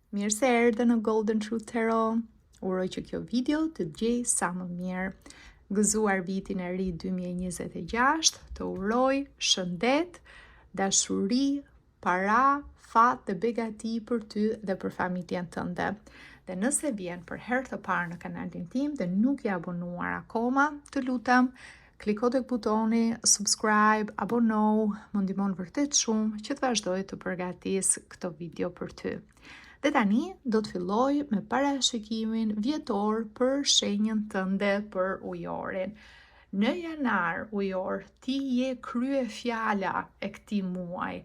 Mirë se erdhe në Golden Truth Tarot. Uroj që kjo video të gjej sa më mirë. Gëzuar vitin e ri 2026, të uroj shëndet, dashuri, para, fat dhe begati për ty dhe për familjen tënde. Dhe nëse vjen për herë të parë në kanalin tim dhe nuk je abonuar akoma, të lutem, kliko tek butoni subscribe, abono, më ndihmon vërtet shumë që të vazhdoj të përgatis këto video për ty. Dhe tani do të filloj me parashikimin vjetor për shenjën tënde për ujorin. Në janar ujor, ti je krye fjala e këtij muaji.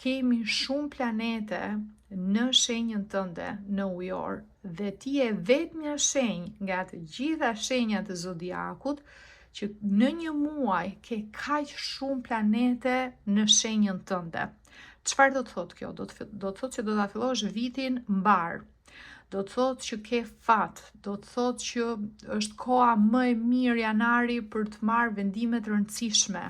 Kemi shumë planete në shenjën tënde në ujor dhe ti je vetmja shenjë nga të gjitha shenjat e zodiakut që në një muaj ke kaq shumë planete në shenjën tënde. Çfarë do të thotë kjo? Do të thotë që do ta fillosh vitin mbar. Do të thotë që ke fat, do të thotë që është koha më e mirë janari për të marrë vendime të rëndësishme,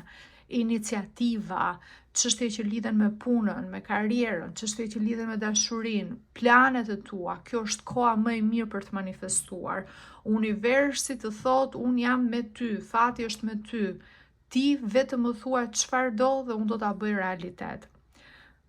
iniciativa, çështje që lidhen me punën, me karrierën, çështje që lidhen me dashurinë, planet e tua. Kjo është koha më e mirë për të manifestuar. Universi të thotë unë jam me ty, fati është me ty. Ti vetëm më thua çfarë do dhe unë do ta bëj realitet.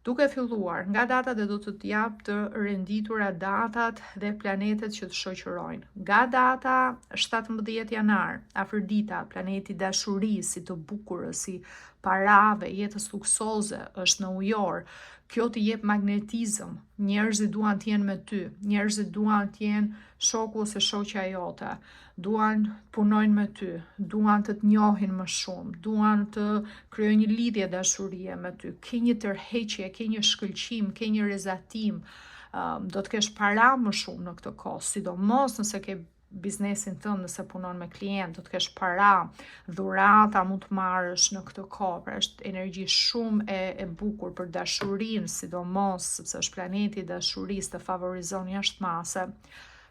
Duke filluar nga datat dhe do të t'jap të renditura datat dhe planetet që të shoqërojnë. Nga data 17 janar, Afrodita, planeti dashurisë, si të bukurës, si parave, jetës luksoze, është në ujor. Kjo të jep magnetizëm, njerëzit duan të jenë me ty, njerëzit duan të jenë shoku ose shoqja jote, duan të punojnë me ty, duan të njohin më shumë, duan të krijojnë një lidhje dashurie me ty, ke një tërheqje, ke një shkëlqim, ke një rezatim, do të kesh para më shumë në këtë kohë, sidomos nëse ke biznesin tënd, nëse punon me klient, do të kesh para, dhurata mund të marrësh në këtë kohë, pra është energji shumë e bukur për dashurinë, sidomos sepse është planeti i dashurisë, të favorizon jashtëmase.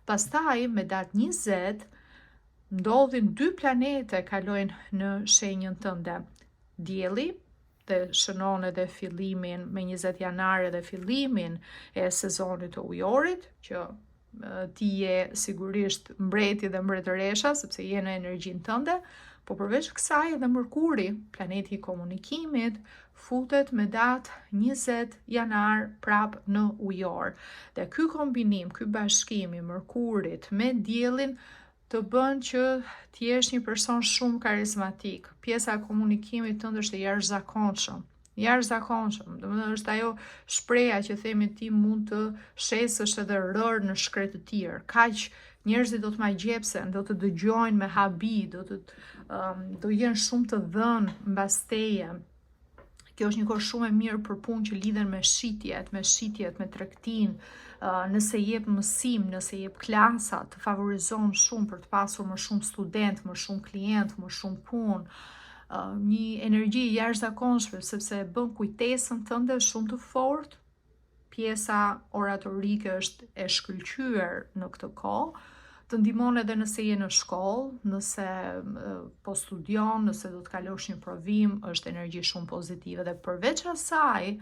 Pastaj me datë 20 ndodhin 2 planete kalojnë në shenjën tënde. Dielli dhe shënon edhe fillimin me 20 janar dhe fillimin e sezonit të ujorit, që ti je sigurisht mbreti dhe mbretëresha sepse je në energjinë tënde, po përveç kësaj edhe Mërkuri, planeti i komunikimit, futet me datë 20 janar prap në ujor. Dhe ky kombinim, ky bashkim i Mërkurit me Diellin të bën që ti jesh një person shumë karizmatik. Pjesa e komunikimit tënd është e jashtëzakonshëm. Domethënë është ajo shpreha që themi ti mund të shesësh edhe rër në shkret të tjerë. Kaq njerëzit do të magjepsen, do të dëgjojnë me habi, do jenë shumë të dhënë mbas teje. Kjo është një kohë shumë e mirë për punë që lidhen me shitjet, me tregtinë, nëse jep mësim, nëse jep klasa, të favorizon shumë për të pasur më shumë student, më shumë klient, më shumë punë. Një energji jashtëzakonshme sepse bën kujtesën tënde shumë të fortë. Pjesa oratorike është e shkëlqyer në këtë kohë. Të ndihmon edhe nëse je në shkollë, nëse po studion, nëse do të kalosh një provim, është energji shumë pozitive. Dhe përveç asaj,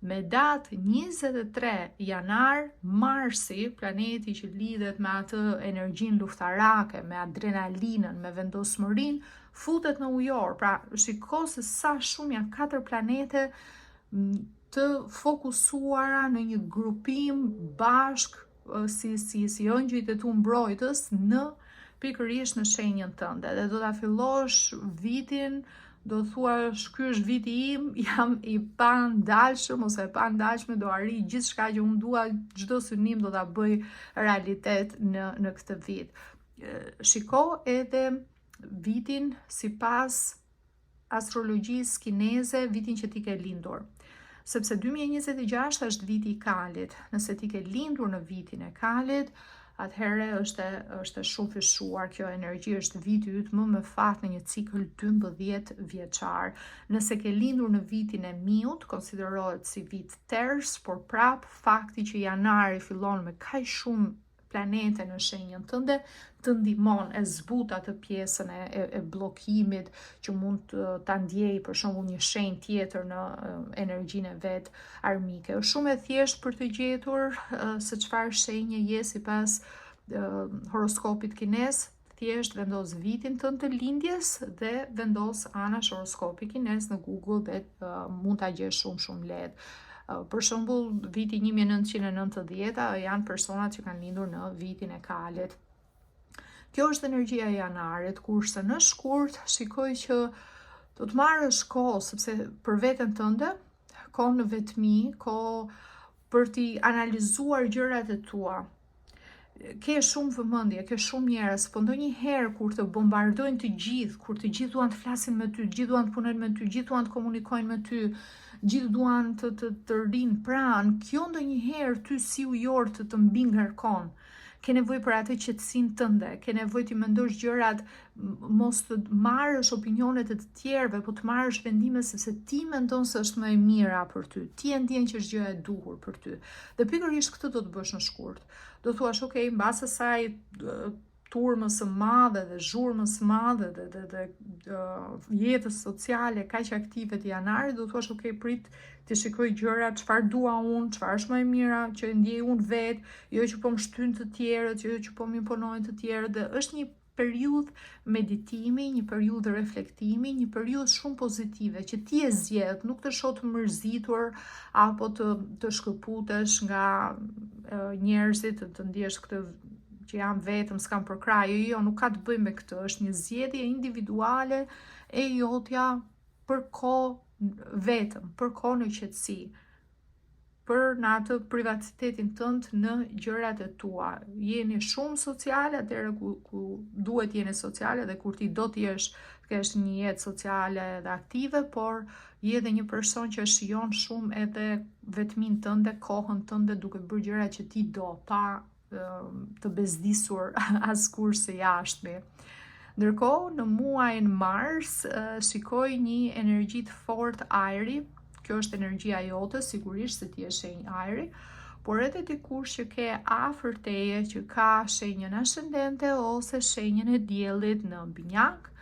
me datë 23 janar, Marsi, planeti që lidhet me atë energjinë luftarake, me adrenalinën, me vendosmërinë, futet në ujor. Pra, shiko se sa shumë janë 4 planete të fokusuara në një grupim bashk si ëngjëjt e tu mbrojtës në pikërisht në shenjën tënde. Dhe do ta fillosh vitin, do thuash ky është viti im, jam i pandalshëm ose e pandalshme, do arrij gjithçka që unë dua, çdo synim do ta bëj realitet në këtë vit. Shiko edhe vitin sipas astrologjisë kineze, vitin që ti ke lindur. Sepse 2026 është viti i Kalit. Nëse ti ke lindur në vitin e Kalit, atëherë është shumë fishuar kjo energji, është viti yt më me fat në një cikël 12 vjeçar. Nëse ke lindur në vitin e Miut, konsiderohet si vit ters, por prap fakti që janari fillon me kaq shumë planete në shenjën tënde, të ndihmon e zbut atë pjesën e bllokimit që mund ta ndjej për shembull një shenjë tjetër në energjinë e vet armike. Është shumë e thjeshtë për të gjetur se çfarë shenje je sipas horoskopit kinez. Thjesht vendos vitin tënd të lindjes dhe vendos anash horoskopi kinez në Google dhe mund ta gjesh shumë lehtë. Për shembull, viti 1990 janë personat që kanë lindur në vitin e kalit. Kjo është energjia e janarit, kurse në shkurt shikoj që do të marrësh kohë, sepse për veten tënde, kohë në vetmi, kohë për t'i analizuar gjërat e tua. Ke shumë vëmendje, ke shumë njerëz, po ndonjëherë kur të bombardojnë të gjithë, kur të gjithë duan të flasin me ty, të gjithë duan të punojnë me ty, të gjithë duan të komunikojnë me ty, gjithë duan të rinë pranë, kjo ndonjëherë ty si ujor të mbi ngarkon. Ke nevojë për atë qetësinë tënde, ke nevojë të mendosh gjërat, mos të marrësh opinionet e të tjerëve, po të marrësh vendime sepse ti mendon se është më e mira për ty. Ti e ndjen që është gjë e duhur për ty. Dhe pikërisht këtë do të bësh në shkurt. Do thuash, ok, mbas asaj turmës së madhe dhe zhurmës së madhe dhe jetës sociale kaq aktive të janarit, do thuash, ok, prit të shikoj gjërat, çfarë dua unë, çfarë është më e mira që ndjej unë vet, jo që po më shtyn të tjerët, jo që po më imponojnë të tjerët. Dhe është një periudhë meditimi, një periudhë reflektimi, një periudhë shumë pozitive që ti e zgjedh, nuk të shoh të mërzitur apo të shkëputesh nga njerëzit, të ndjesh këtë që jam vetëm, s'kam për krah. Jo, nuk ka të bëjë me këtë, është një zgjedhje individuale e jotja për kohë vetëm, për kohë në qetësi, për në atë privacitetin tënd në gjërat e tua. Jeni shumë sociale, atëherë ku duhet jeni sociale, dhe kur ti do të kesh një jetë sociale dhe aktive, por je edhe një person që shijon shumë edhe vetmin tënde, kohën tënde, duke bërë gjërat që ti do, pa të bezdisur askur së jashtmi. Ndërkohë, në muajin mars, shikoj një energji të fortë ajri. Kjo është energjia jote, sigurisht se ti je shenjë ajri, por edhe dikush që ke afër teje që ka shenjën ascendente ose shenjën e diellit në binjak,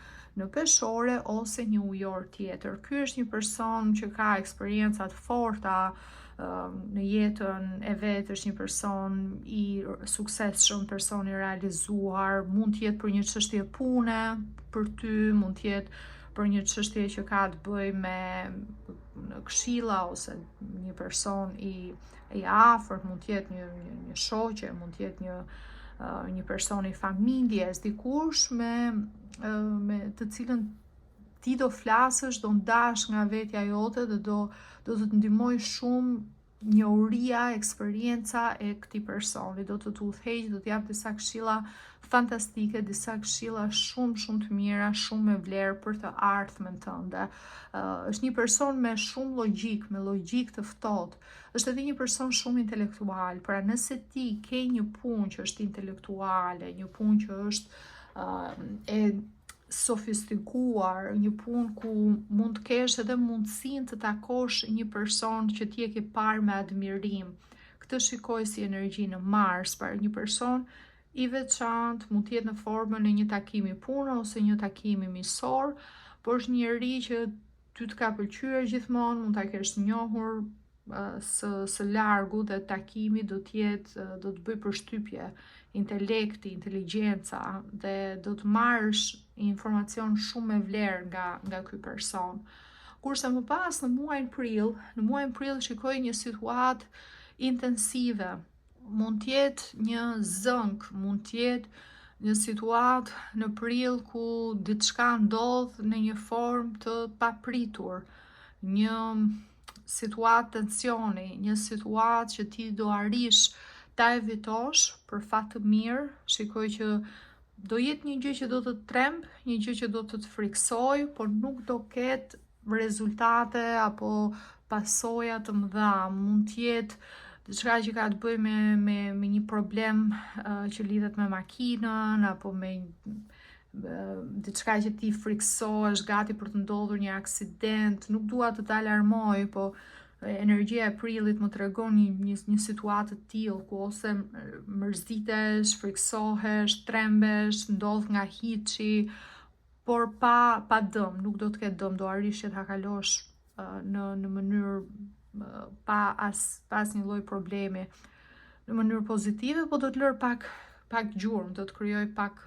në peshore ose një ujor tjetër. Ky është një person që ka eksperienca të forta në jetën e vet, është një person i suksesshëm, person i realizuar, mund të jetë për një çështje pune për ty, mund të jetë për një çështje që ka të bëjë me këshilla ose një person i afërt, mund të jetë një shoqe, mund të jetë një person i familjes, dikush me të cilën ti do flasësh, do ndash nga vetja jote dhe do të ndihmoj shumë njohuria, eksperienca e këtij personi, do të udhëheq, do të jap disa këshilla fantastike, disa këshilla shumë të mira, shumë me vlerë për të ardhmen tënde. Është një person me shumë logjik, me logjik të ftohtë. Është edhe një person shumë intelektual. Pra nëse ti ke një punë që është intelektuale, një punë që është e sofistikuar, një punë ku mund të kesh edhe mundësinë të takosh një person që ti e ke parë me admirim. Këtë shikoj si energji në Mars, për një person i veçantë, mund të jetë në formën e një takimi pune ose një takimi miqësor, por është një njerëz që ty të ka pëlqyer gjithmonë, mund ta kesh njohur së largu dhe takimi do të bëj përshtypje, intelekti, inteligjenca, dhe do të marrësh informacion shumë me vlerë nga ky person. Kurse më pas në muajin prill shikoj një situatë intensive. Mund të jetë një zënk, mund të jetë një situatë në prill ku diçka ndodh në një formë të papritur, një situatë tensioni, një situatë që ti do arish ta evitosh për fat të mirë. Shikoj që do jetë një gjë që do të tremb, një gjë që do të friksoj, por nuk do ketë rezultate apo pasoja të mëdha. Mund të jetë diçka që ka të bëjë me një problem që lidhet me makinën, apo me diçka që ti friksohesh, gati për të ndodhur një aksident. Nuk dua të të alarmoj, po energjia e prillit më tregon një situatë të tillë ku ose mërzitesh, friksohesh, trembesh, ndodh nga hiçi, por pa dëm, nuk do të ketë dëm, do arrish që ta kalosh në mënyrë pa asnjë lloj problemi, në mënyrë pozitive, po do të lër pak gjurmë, do të krijoj pak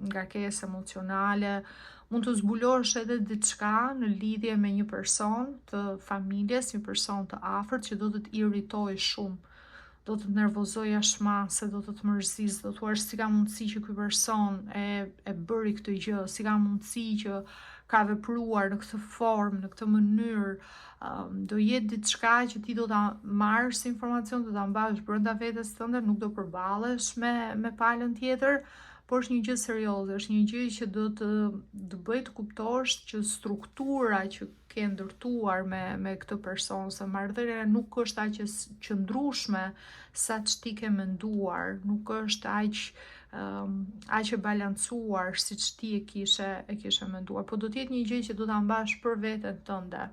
ngarkesë emocionale, mund të zbulosh edhe diçka në lidhje me një person të familjes, një person të afërt që do të të irritoj shumë, do të të nervozoj jashmase, do të të mërzis, do të thuash si ka mundësi që ky person e bëri këtë gjë, si ka mundësi që ka vepruar në këtë formë, në këtë mënyrë, do jetë diçka që ti do ta marrësh si informacion, do ta mbash brenda vetes tënde, nuk do përballesh me palën tjetër, por është një gjë serioze, është një gjë që do të bëj të kuptosh që struktura që ke ndërtuar me këtë person, se marrëdhënia nuk është aq e qëndrueshme sa që ti ke menduar, nuk është aq e balancuar siç ti e kishe menduar, po do të jetë një gjë që do ta mbash për veten tënde.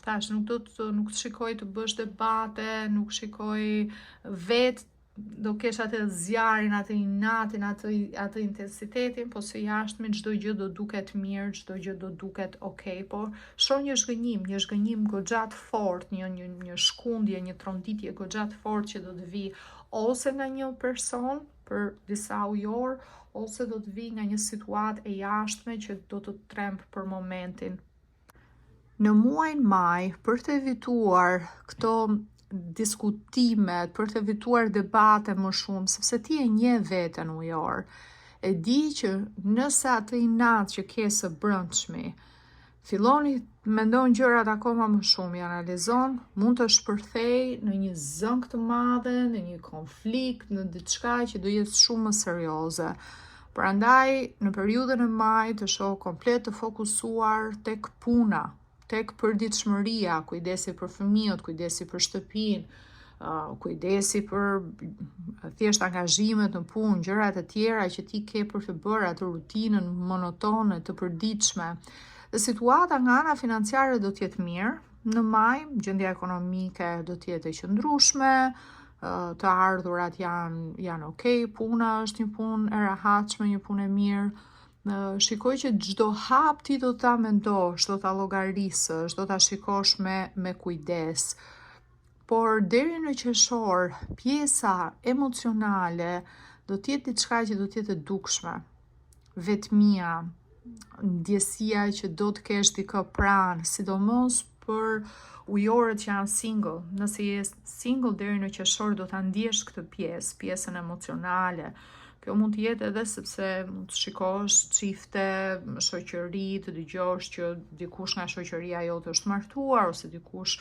Thash, nuk të shikoj të bësh debate, nuk shikoj vetë, do kesh atë zjarin, atë inatin, atë intensitetin, po së jashtme çdo gjë do duket mirë, çdo gjë do duket okay, po shoh një zhgënjim goxha të fortë, një shkundje, një tronditje goxha të fortë që do të vi ose nga një person për disa ujor, ose do të vi nga një situatë e jashtme që do të tremb për momentin. Në muajin maj, për të evituar këto diskutimet, për të evituar debate më shumë, sepse ti e njeh veten ujor, e di që nëse atë inat që ke së brendshmi, filloni mendon gjërat akoma më shumë, i analizon, mund të shpërthej në një zënk të madhe, në një konflikt, në diçka që do jetë shumë më serioze. Prandaj, në periudhën e majit të shoh komplet të fokusuar tek puna, tek përditshmëria, kujdesi për fëmijët, kujdesi për shtëpinë, kujdesi për thjesht angazhimet në punë, gjërat e tjera që ti ke për të bërë, atë rutinën monotone të përditshme. Dhe situata nga ana financiare do të jetë mirë, në maj, gjendja ekonomike do të jetë e qëndrueshme, të ardhurat janë okay, puna është një punë e rehatshme, një punë e mirë. Shikoj që çdo hap ti do ta mendosh, do ta llogarisësh, do ta shikosh me kujdes. Por deri në qershor, pjesa emocionale do të jetë diçka që do të jetë e dukshme. Vetmia, ndjesia që do të kesh dikë pranë, sidomos për ujorët që janë single. Nëse je single deri në qershor do ta ndjesh këtë pjesën emocionale. Kjo mund të jetë edhe sepse mund të shikosh çifte, shoqëri, të dëgjosh që dikush nga shoqëria jote është martuar, ose dikush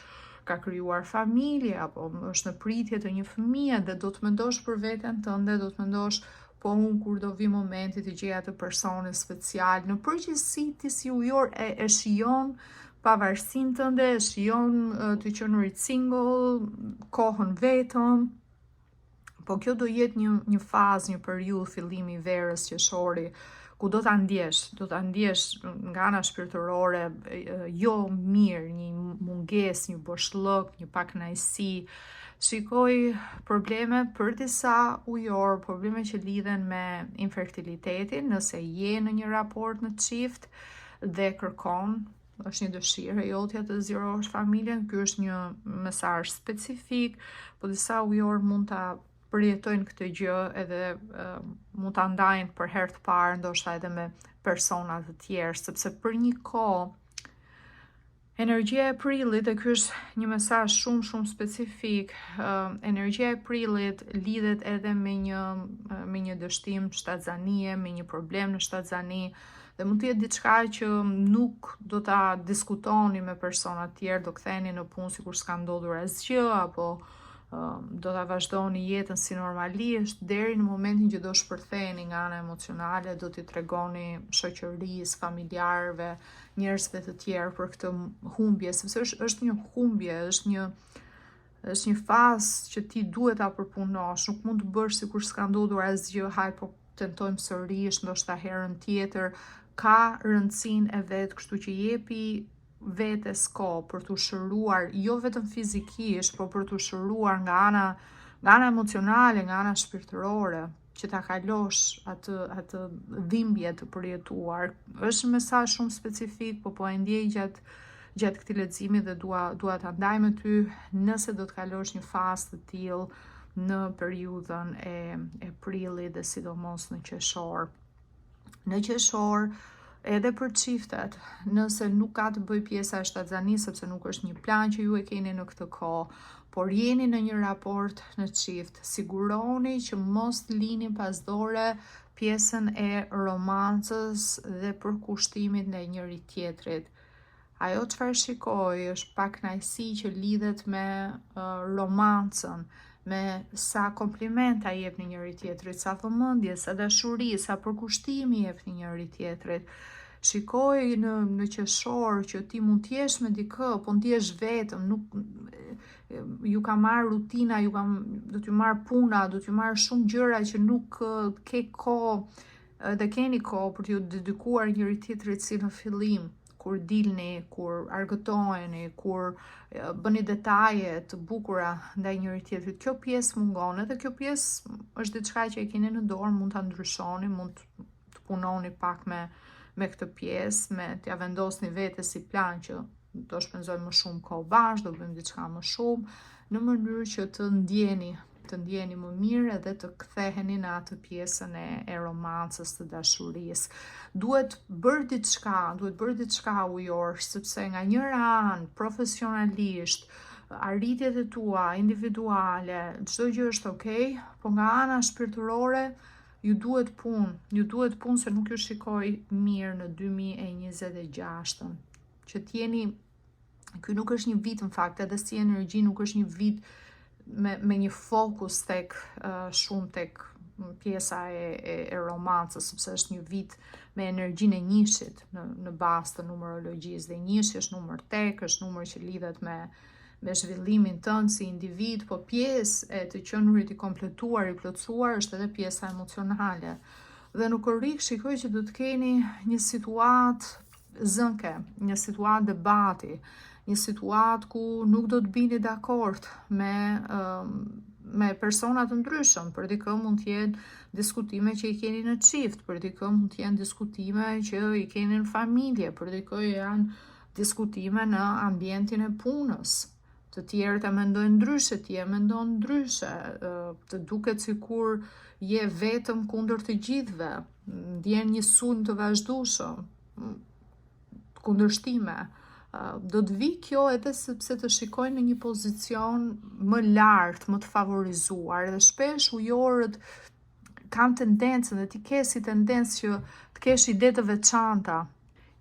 ka krijuar familje, apo është në pritje të një fëmije, dhe do të mendosh për veten tënde, do të mendosh, po unë kur do vi momenti të gjej atë personin special. Në përgjithësi ti si ujor e shijon pavarësinë tënde, e shijon të qenurit single, kohën vetëm. Po kjo do jetë një fazë, një periudhë, fillimi i verës, qershori, ku do ta ndjesh nga ana shpirtërore jo mirë, një mungesë, një boshllëk, një pakënaqësi. Shikoj probleme për disa ujor, probleme që lidhen me infertilitetin, nëse je në një raport në çift dhe kërkon, është një dëshirë e jotja të zgjerosh familjen, ky është një mesazh specifik, po disa ujor mund ta përjetojnë këtë gjë edhe mund ta ndajnë për herë të parë, ndoshta edhe me persona të tjerë, sepse për një kohë energjia e prillit, dhe ky është një mesazh shumë specifik, energjia e prillit lidhet edhe me një dështim shtatzanie, me një problem në shtatzani, dhe mund të jetë diçka që nuk do ta diskutoni me persona të tjerë, do ktheheni në punë sikur s'ka ndodhur asgjë, apo do ta vazhdoni jetën si normalisht, deri në momentin që do shpërtheheni nga ana emocionale, do t'i tregoni shoqërisë, familjarëve, njerëzve të tjerë për këtë humbje, sepse është një humbje, është një fazë që ti duhet ta përpunosh, nuk mund të bësh sikur s'ka ndodhur asgjë, hajde po tentojmë sërish, ndoshta herën tjetër, ka rëndësinë e vet, kështu që jepi vetes kohë për t'u shëruar, jo vetëm fizikisht, por për t'u shëruar nga ana emocionale, nga ana shpirtërore, që ta kalosh atë dhimbje të përjetuar. Është një mesazh shumë specifik, po e ndjej gjatë këtij leximi dhe dua ta ndaj me ty nëse do të kalosh një fazë të tillë në periudhën e prillit dhe sidomos në qershor. Në qershor, edhe për çiftet, nëse nuk ka të bëj pjesa e shtatzanisë, sepse nuk është një plan që ju e keni në këtë kohë, por jeni në një raport në çift, siguroni që mos lini pas dore pjesën e romancës dhe përkushtimit ndaj njëri tjetrit. Ajo çfarë shikoj është pak kënaqësi që lidhet me romancën, me sa komplimenta jepni njëri tjetrit, sa vëmendje, sa dashuri, sa përkushtimi jepni njëri tjetrit. Shikoj në qershor që ti mund t'jesh me dikë, po ndjesh vetëm, ju ka marrë rutina, do t'ju marrë puna, do t'ju marrë shumë gjëra që nuk ke kohë dhe keni kohë për t'ju dedikuar njëri tjetrit si në fillim, kur dilni, kur argëtoheni, kur bëni detaje të bukura ndaj njëri tjetrit. Kjo pjesë mungon, edhe kjo pjesë është diçka që e keni në dorë, mund ta ndryshoni, mund të punoni pak me këtë pjesë, me t'ja vendosni vetes si plan që do shpenzojmë më shumë kohë bashkë, do bëjmë diçka më shumë, në mënyrë që të ndjeni më mirë edhe të ktheheni në atë pjesën e romancës, të dashurisë. Duhet bërë diçka ujor, sepse nga njëra anë profesionalisht, arritjet e tua individuale, çdo gjë është okay, po nga ana shpirtërore ju duhet punë se nuk ju shikoj mirë në 2026-ën. Që t'jeni, ky nuk është një vit në fakt, edhe si energji nuk është një vit me një fokus shumë tek pjesa e romancës, sepse është një vit me energjinë e njishit në bazë të numerologjisë, dhe njishi është numër tek, është numër që lidhet me zhvillimin tënd si individ, po pjesë e të qenurit i kompletuar, i plotësuar është edhe pjesa emocionale. Dhe në korrik shikoj që do të keni një situatë zënke, një situatë debati, një situatë ku nuk do të bini dakord me persona të ndryshëm. Për dikë mund të jenë diskutime që i keni në çift, për dikë mund të jenë diskutime që i keni në familje, për dikë janë diskutime në ambientin e punës. Të tjerët e mendojnë ndryshe, ti e mendon ndryshe, të duket sikur je vetëm kundër të gjithëve, ndjen një sulm të vazhdueshëm, kundërshtime. Do të vi kjo edhe sepse të shikojnë në një pozicion më lartë, më të favorizuar, dhe shpesh ujorët kanë tendencën, dhe ti ke si tendencë që të kesh ide të veçanta,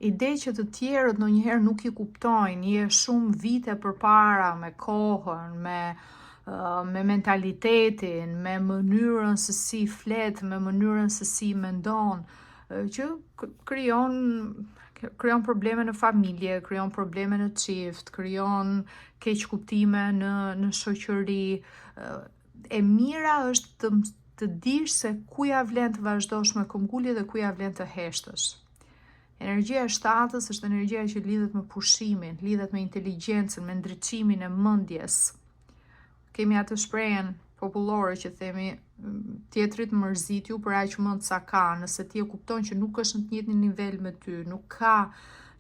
ide që të tjerët ndonjëherë nuk i kuptojnë, je shumë vite përpara me kohën, me mentalitetin, me mënyrën se si flet, me mënyrën se si mendon, që krijon probleme në familje, krijon probleme në çift, krijon keq kuptime në shoqëri. E mira është të dish se ku ja vlen të vazhdosh me këmbgulje dhe ku ja vlen të heshtësh. Energjia e shtatës është energjia që lidhet me pushimin, lidhet me inteligjencën, me ndriçimin e mendjes. Kemi atë shprehjen popullore që themi tjetrit mërzit ju për aq mend sa ka, nëse ti e kupton që nuk është në të njëjtin nivel me ty, nuk ka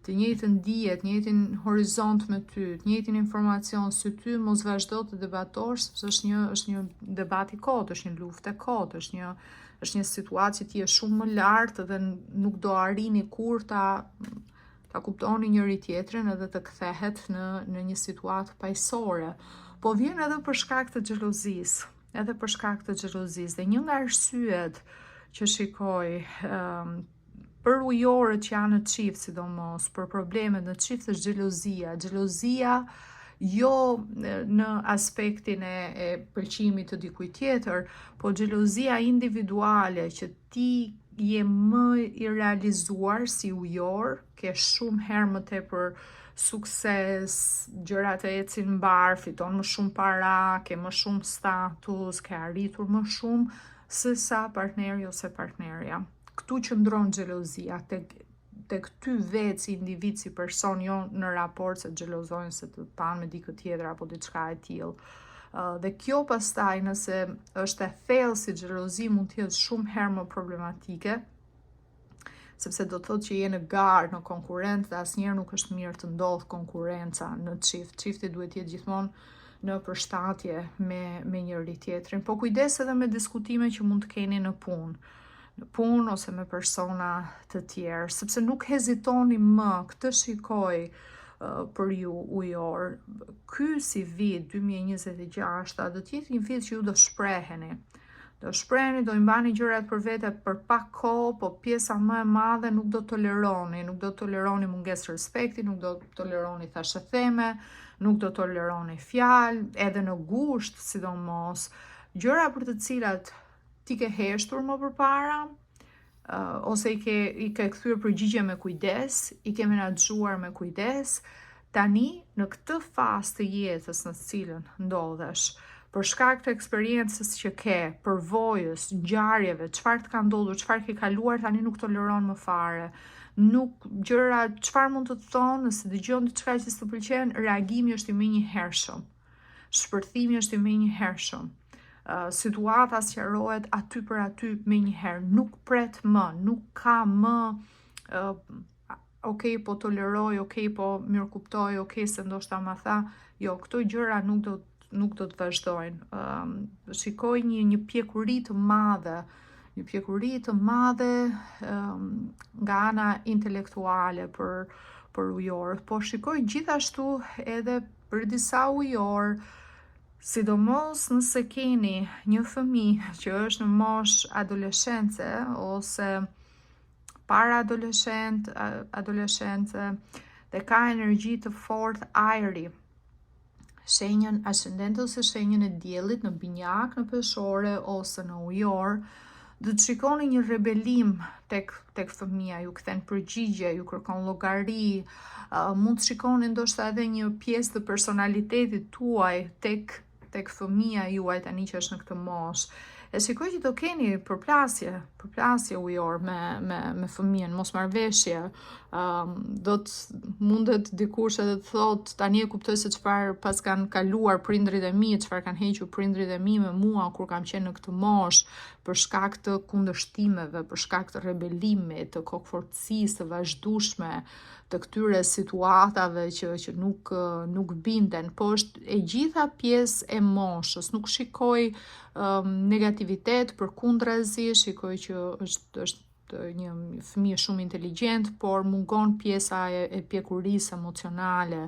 të njëjtën dijet, të njëjtin horizont me ty, të njëjtin informacion si ty, mos vazhdo të debatosh, sepse është një debat i kot, është një luftë e kot, është një situatë që ti je shumë më lartë dhe nuk do arrini kur ta kuptoni njëri tjetrin edhe të kthehet në një situatë paqësore. Po vjen edhe për shkak të xhelozisë, dhe një nga arsyet që shikoj për ujorët që janë në çift, sidomos për problemet në çift, është xhelozia jo në aspektin e pëlqimit të dikujt tjetër, po xhelozia individuale, që ti je më i realizuar si ujor, ke shumë herë më tepër sukses, gjërat e ecin mbar, fiton më shumë para, ke më shumë status, ke arritur më shumë se sa partneri ose partnerja. Ktu qëndron xhelozia, tek ty vetë si individ, si person, jo në raport se xhelozojnë se të panë me dikë tjetër apo diçka e tillë. Dhe kjo pastaj nëse është e thellë si xhelozi mund të jetë shumë herë më problematike, sepse do të thotë që je në garë, në konkurrent dhe asnjëherë nuk është mirë të ndodh konkurrenca në çift. Çifti duhet të jetë gjithmonë në përshtatje me njëri tjetrin. Po kujdes edhe me diskutime që mund të keni në punë ose me persona të tjerë, sepse nuk hezitoni më. Këtë shikoj për ju ujor. Ky si vit 2026 do të jetë një vit që ju do shpreheni. Do shpreheni, do i mbani gjërat për vete për pak kohë, po pjesa më e madhe nuk do toleroni mungesë respekti, nuk do toleroni thashëtheme, nuk do toleroni fjalë, edhe në gusht, sidomos, gjëra për të cilat ti ke heshtur më përpara, ose i ke kthyer përgjigje me kujdes, i ke menaxhuar me kujdes, tani në këtë fazë të jetës në cilën ndodhesh, për shkak të eksperiencës që ke, përvojës, ngjarjeve, çfarë të ka ndodhur, çfarë ke kaluar, tani nuk toleron më fare. Nuk gjëra, çfarë mund të thonë, nëse dëgjon diçka që s'të pëlqen, reagimi është i menjëhershëm. Shpërthimi është i menjëhershëm. Situata sqarohet aty për aty menjëherë, nuk pret më, nuk ka më ok, po toleroj, ok, po mirë kuptoj, ok, se ndoshta ma tha, jo, këto gjëra nuk do të vazhdojnë. Shikoj një pjekuri të madhe, nga ana intelektuale për ujorët, po shikoj gjithashtu edhe për disa ujorë, sidomos nëse keni një fëmijë që është në moshë adoleshence ose para adoleshence dhe ka energji të fortë ajri, shenjën ascendente ose shenjën e diellit në binjak, në peshore ose në ujor, do të shikoni një rebelim tek fëmia, ju kthen përgjigje, ju kërkon llogari, mund të shikoni ndoshta edhe një pjesë të personalitetit tuaj tek fëmia juaj tani që është në këtë moshë. E shikoj që do keni përplasje ujor me fëmijën, mosmarrveshje. Mundet dikush edhe të thotë, tani e kuptoj se çfarë pas kanë kaluar prindrit e mi, çfarë kanë hequr prindrit e mi me mua kur kam qenë në këtë moshë, për shkak të kundërshtimeve, për shkak të rebelimit, të kokforcisë të vazhdueshme, të këtyre situatave që nuk binden, po është e gjitha pjesë e moshës. Nuk shikoj negativitet, përkundrazi, shikoj që është një fëmijë shumë inteligjent, por mungon pjesa e pjekurisë emocionale.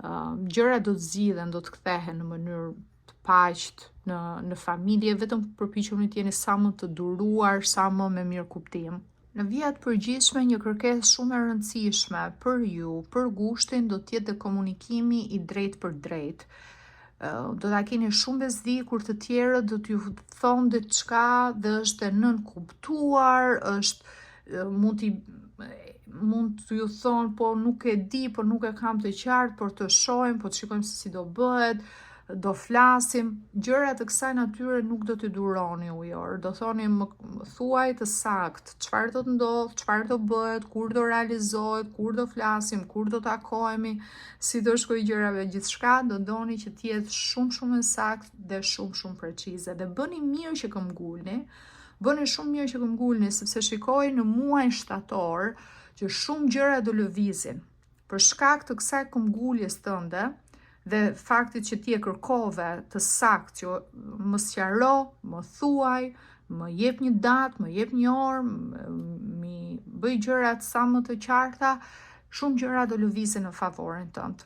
Gjëra do të zgjidhen, do të kthehen në mënyrë të paqët në familje, vetëm përpiquni të jeni sa më të duruar, sa më me mirë kuptim. Në vijat përgjithshme, një kërkesë shumë e rëndësishme për ju, për gushtin, do të jetë komunikimi i drejtë për drejtë. Do ta keni shumë bezdi kur të tjerët do t'ju thonë diçka dhe është e nënkuptuar, mund t'ju thonë po nuk e di, po nuk e kam të qartë, por të shohim, po të shikojmë se si do bëhet, do flasim. Gjëra të kësaj natyre nuk do t'i duroni ujor. Do thoni më thuaj të saktë, çfarë do të ndodh, çfarë do bëhet, kur do realizohet, kur do flasim, kur do takohemi, si do shkojë gjërave, gjithçka do doni që të jetë shumë e saktë dhe shumë precize. Dhe bëni mirë që këmbgulni. Sepse shikoj në muajin shtator që shumë gjëra do lëvizin. Për shkak të kësaj këmbguljes tënde, dhe faktit që ti e kërkove të saktë, që më sqaro, më thuaj, më jep një datë, më jep një orë, më bëj gjërat sa më të qarta, shumë gjëra do lëvizin në favorin tënd.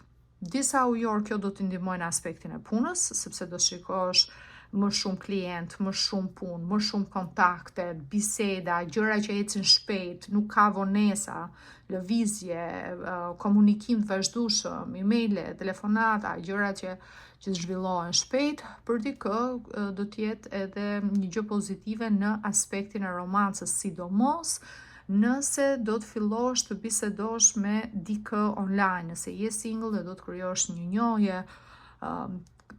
Disa ujor kjo do të ndihmojnë aspektin e punës, sepse do shikosh më shumë klient, më shumë punë, më shumë kontakte, biseda, gjëra që ecin shpejt, nuk ka vonesa, lëvizje, komunikim të vazhdueshëm, emaile, telefonata, gjëra që zhvillohen shpejt, për dikë do të jetë edhe një gjë pozitive në aspektin e romancës, sidomos nëse do të fillosh të bisedosh me dikë online, nëse je single dhe do të krijosh një njohje,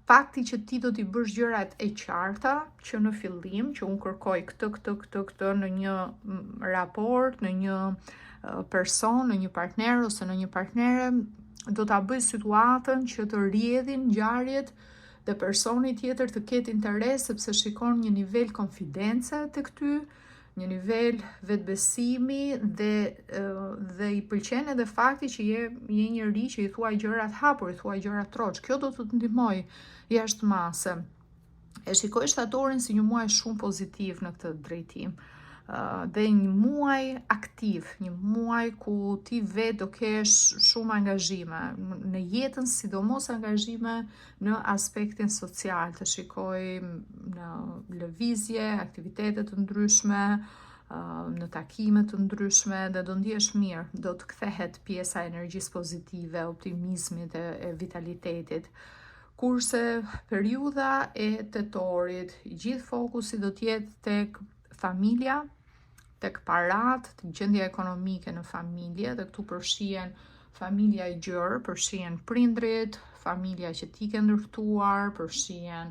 Fakti që ti do t'i bësh gjërat e qarta që në fillim, që unë kërkoj këtë në një raport, në një person, në një partner ose në një partnere, do t'a bëj situatën që të rrjedhin ngjarjet dhe personi tjetër të ketë interes sepse shikon një nivel konfidence të ty, një nivel vetbesimi dhe i pëlqen edhe fakti që je njëri që i thuaj gjërat hapur, i thuaj gjërat troç. Kjo do të të ndihmoj jashtë mase. E shikoj shtatorin si një muaj shumë pozitiv në këtë drejtim. Dhe një muaj aktiv, një muaj ku ti vetë do kesh shumë angazhime në jetën, sidomos angazhime në aspektin social, të shikoj në lëvizje, aktivitete të ndryshme, në takime të ndryshme dhe do ndihesh mirë, do të kthehet pjesa e energjisë pozitive, optimizmit e vitalitetit. Kurse periudha e tetorit, gjithë fokusi do t'jetë tek familja, tek parat, tek gjendja ekonomike në familje, dhe këtu përfshihen familja e gjerë, përfshihen prindrit, familja që ti ke ndërtuar, përfshihen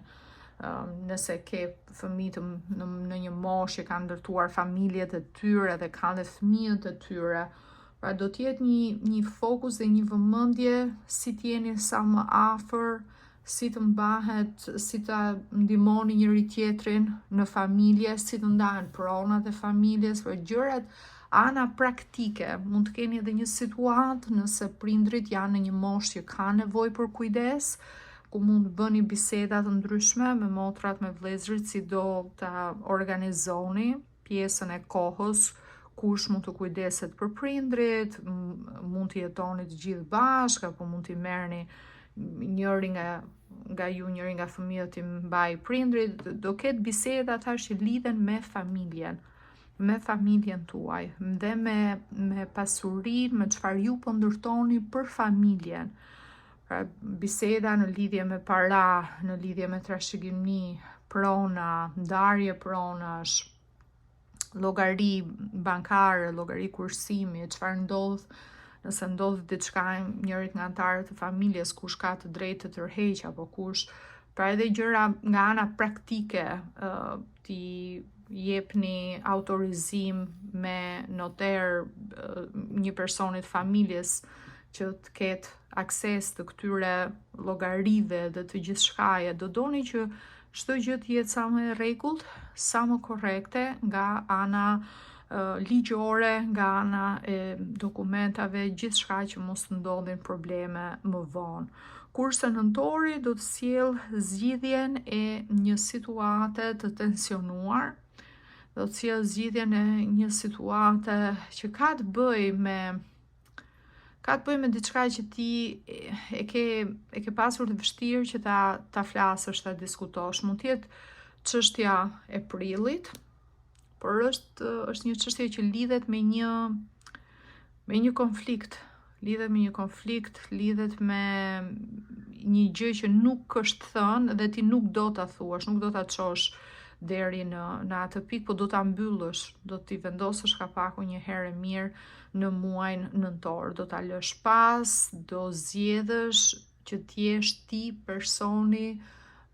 nëse ke fëmijë në një moshë që kanë ndërtuar familjet e tyre dhe kanë dhe fëmijët e tyre. Pra do t'jetë një fokus dhe një vëmendje si t'jeni sa më afër, si të mbahet, si të ndihmoni njëri tjetrin në familje, si të ndahen pronat e familjes, për gjërat ana praktike. Mund të keni edhe një situatë nëse prindrit janë në një moshë që ka nevojë për kujdes, ku mund të bëni biseda të ndryshme me motrat, me vëllezërit, si do ta organizoni pjesën e kohës, kush mund të kujdeset për prindrit, mund të jetoni të gjithë bashkë, apo mund t'i merrni njëri nga ju, njëri nga fëmijët t'i mbaj prindrit. Do ketë biseda ata që lidhen me familjen tuaj, dhe me pasurinë, me çfarë ju po ndërtoni për familjen. Pra biseda në lidhje me para, në lidhje me trashëgimi, prona, ndarje pronash, llogari bankare, llogari kursimi, çfarë ndodh nëse ndodh diçka njërit nga anëtarët e familjes, kush ka të drejtë të tërheq apo kush. Pra edhe gjëra nga ana praktike, ti jepni autorizim me noter një personit familjes që të ketë akses të këtyre llogarive dhe të gjithçkaje. Do doni që çdo gjë të jetë sa më e rregullt, sa më korrekte nga ana ligjore, nga ana e dokumentave, gjithçka që mos të ndodhin probleme më vonë. Kurse nëntori do të sjell zgjidhjen e një situate të tensionuar, do të sjell zgjidhjen e një situate që ka të bëjë me diçka që ti e ke pasur të vështirë që ta flasësh, ta diskutosh. Mund të jetë çështja e prillit, por është një çështje që lidhet me një konflikt, lidhet me një gjë që nuk është thënë dhe ti nuk do ta thuash, nuk do ta çosh deri në atë pikë, po do ta mbyllësh, do t'i vendosësh kapaku një herë mirë në muajin nëntor, do ta lësh pas, do zgjedhësh që t'jesh ti personi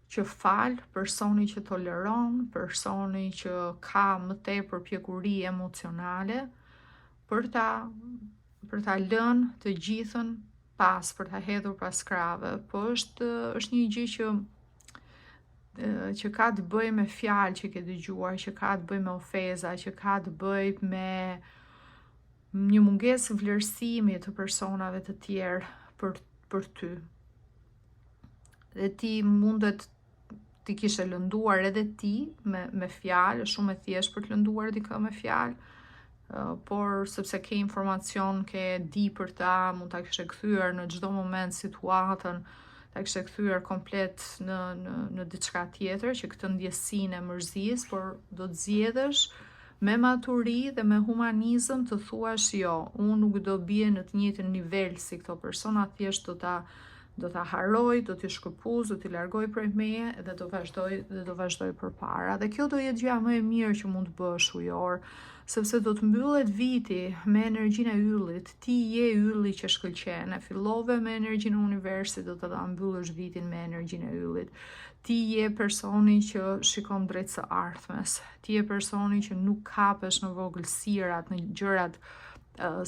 që fal, personi që toleron, personi që ka më tepër pjekuri emocionale për ta lënë të gjithën pas, për ta hedhur pas krave. Po është një gjë që ka të bëjë me fjalë që ke dëgjuar, që ka të bëjë me ofeza, që ka të bëjë me një mungesë vlerësimi të personave të tjerë për ty. Dhe ti mundet ti kishe lënduar edhe ti me fjalë, shumë e thjeshtë për të lënduar dikë me fjalë, por sepse ke informacion, ke di për ta, mund ta kishe kthyer në çdo moment situatën, ta kishe kthyer komplet në diçka tjetër, që këtë ndjesinë e mërzisë, por do të zgjedhësh me maturi dhe me humanizëm të thuash jo, unë nuk do bie në të njëjtin nivel si këto persona, thjesht do ta harroj, do t'i shkëpuz, do t'i largoj prej meje dhe do vazhdoj përpara. Dhe kjo do jetë gjëja më e mirë që mund të bësh ujor, sepse do të mbyllet viti me energjinë e yllit. Ti je ylli që shkëlqen. E fillove me energjinë e universit, do të ta mbyllësh vitin me energjinë e yllit. Ti je personi që shikon drejt së ardhmes. Ti je personi që nuk hapesh në vogëlsirat, në gjërat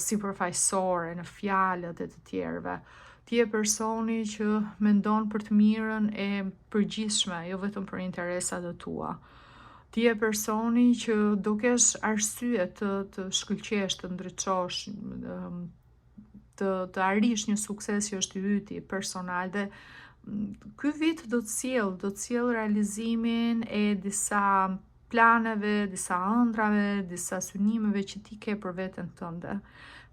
sipërfaqësore, në fjalët e të tjerëve. Ti je personi që mendon për të mirën e përgjithshme, jo vetëm për interesat e tua. Ti je personi që do kesh arsye të shkëlqesh, të ndriçosh, të arrish një sukses që është i yti personal. Dhe ky vit do të sjell realizimin e disa planeve, disa ëndrave, disa synimeve që ti ke për veten tënde.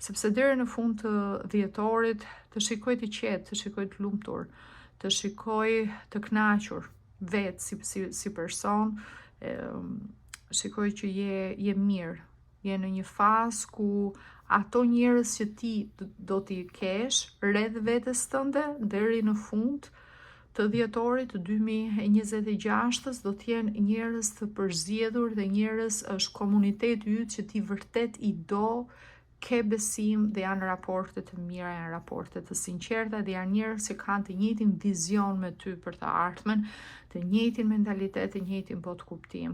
Sepse deri në fund të dhjetorit të shikoj të qetë, të shikoj të lumtur, të shikoj të kënaqur vetë si person, shikoj që je mirë, je në një fazë ku ato njerëz që ti do t'i kesh rreth vetes tënde deri në fund të dhjetorit të 2026 do t'jenë njerëz të përzgjedhur dhe njerëz është komuniteti yt që ti vërtet i do, ke besim dhe janë raporte të mira, janë raporte të sinqerta dhe janë njerëz që kanë të njëjtin vizion me ty për të ardhmen, të njëjtin mentalitet, të njëjtin botkuptim.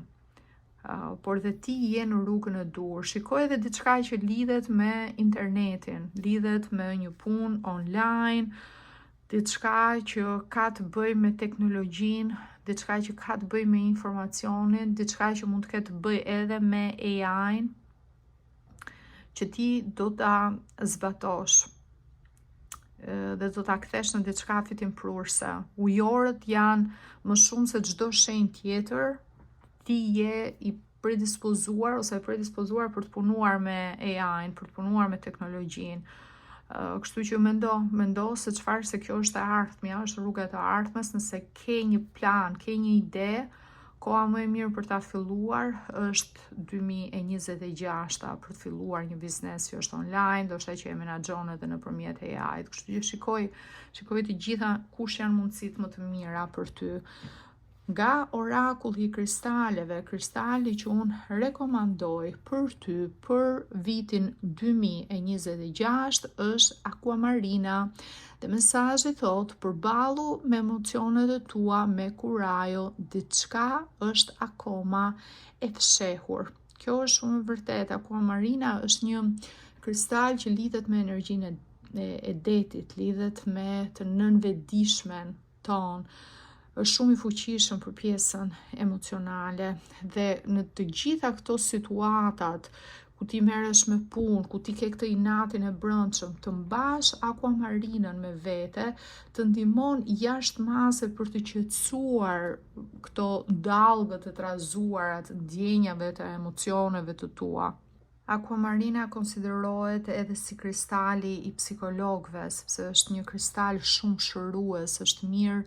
Por dhe ti je në rrugën e dur. Shikoj edhe diçka që lidhet me internetin, lidhet me një punë online, diçka që ka të bëjë me teknologjinë, diçka që ka të bëjë me informacionin, diçka që mund të ketë të bëjë edhe me AI-n, që ti do ta zbatosh dhe do ta kthesh në diçka fitimprurse. Ujorët janë më shumë se çdo shenjë tjetër. Ti je i predispozuar ose e predispozuar për të punuar me AI-n, për të punuar me teknologjinë. Kështu që mendo se kjo është e ardhmja, është rruga e ardhmes, nëse ke një plan, ke një ide, koha më e mirë për ta filluar është 2026 për të filluar një biznes që është online, ndoshta që e menaxhon edhe nëpërmjet AI-t. Kështu që shikoj të gjitha kush janë mundësitë më të mira për ty. Nga orakulli i kristaleve, kristali që unë rekomandoj për ty për vitin 2026 është Aquamarina. Dhe mesazhi thot, përballu me emocionet e tua me kurajo, diçka është akoma e fshehur. Kjo është shumë e vërtetë. Aquamarina është një kristal që lidhet me energjinë e detit, lidhet me të nënvedishmen tonë. Është shumë i fuqishëm për pjesën emocionale dhe në të gjitha këto situatat ku ti merresh me punë, ku ti ke këtë inatin e brendshëm, të mbash Aquamarinën me vete, të ndihmon jashtëmase për të qetësuar këto dallgët e trazuara të ndjenjave, të emocioneve të tua. Aquamarina konsiderohet edhe si kristali i psikologëve, sepse është një kristal shumë shërues, është mirë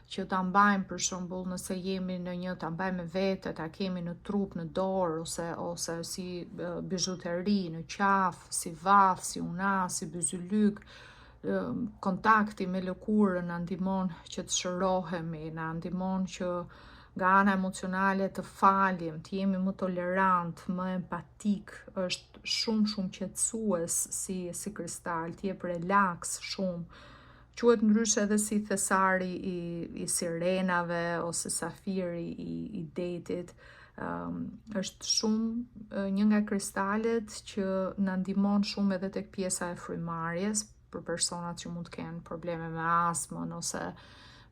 që ta mbajmë, për shembull, nëse jemi në një, ta mbajmë me vete, ta kemi në trup, në dorë, ose si bizhuteri, në qafë, si vath, si unas, si byzylyk. Kontakti me lëkurën na ndihmon që të shërohemi, na ndihmon që nga ana emocionale të falim, të jemi më tolerant, më empatik, është shumë qetësues si kristal, të jep relaks shumë. Quhet ndryshe edhe si thesari i sirenave ose safiri i detit. Është shumë një nga kristalet që na ndihmon shumë edhe tek pjesa e frymarrjes për personat që mund të kenë probleme me astmën ose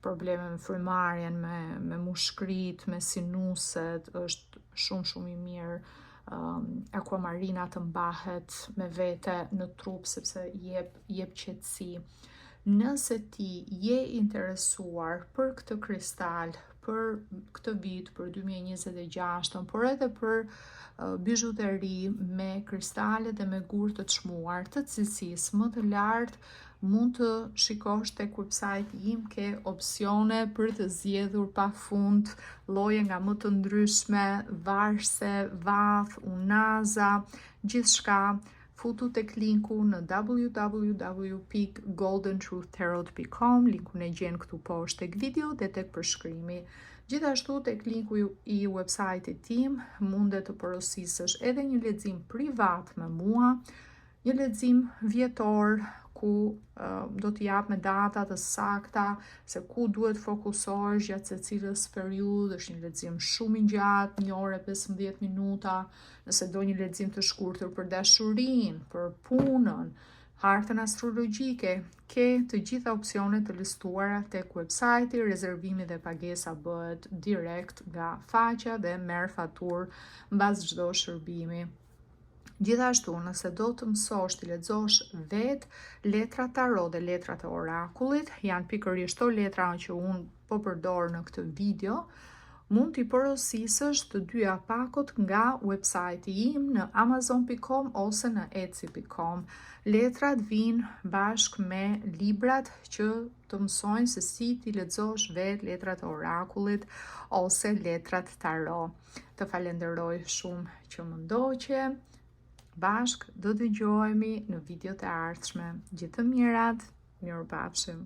probleme me frymarrjen, me mushkrit, me sinuset, është shumë i mirë. Aquamarina të mbahet me vete në trup sepse jep qetësi. Nëse ti je interesuar për këtë kristal, për këtë vit, për 2026, por edhe për bizhuteri me kristale dhe me gur të çmuar të cilësisë më të lartë, mund të shikosh tek website im, ke opsione për të zgjedhur pafund lloje nga më të ndryshme, varse, vath, unaza, gjithçka. futu tek linku në www.goldentruthtarot.com, linkun e gjen këtu poshtë tek video dhe tek përshkrimi. Gjithashtu tek linku i website-it tim mundet të porosisësh edhe një lexim privat me mua, një lexim vjetor ku do të jap me data të sakta se ku duhet fokusohesh gjatë secilës periudhë. Është një lexim shumë i gjatë, 1 orë e 15 minuta. Nëse do një lexim të shkurtër për dashurinë, për punën, hartën astrologjike, ke të gjitha opsionet të listuara tek website-i. Rezervimi dhe pagesa bëhet direkt nga faqja dhe merr faturë mbas çdo shërbimi. Gjithashtu, nëse do të mësosh të lexosh vetë letrat tarot dhe letrat e orakullit, janë pikërisht to letra që unë po përdor në këtë video, mund t'i porosisësh të dyja pakot nga website-i im në amazon.com ose në etsy.com. Letrat vinë bashkë me librat që të mësojnë se si t'i lexosh vetë letrat e orakullit ose letrat tarot. Të falenderoj shumë që më ndoqe. Bashk do të dëgjohemi në videot e ardhshme. Gjithë të mirat, mirupafshim.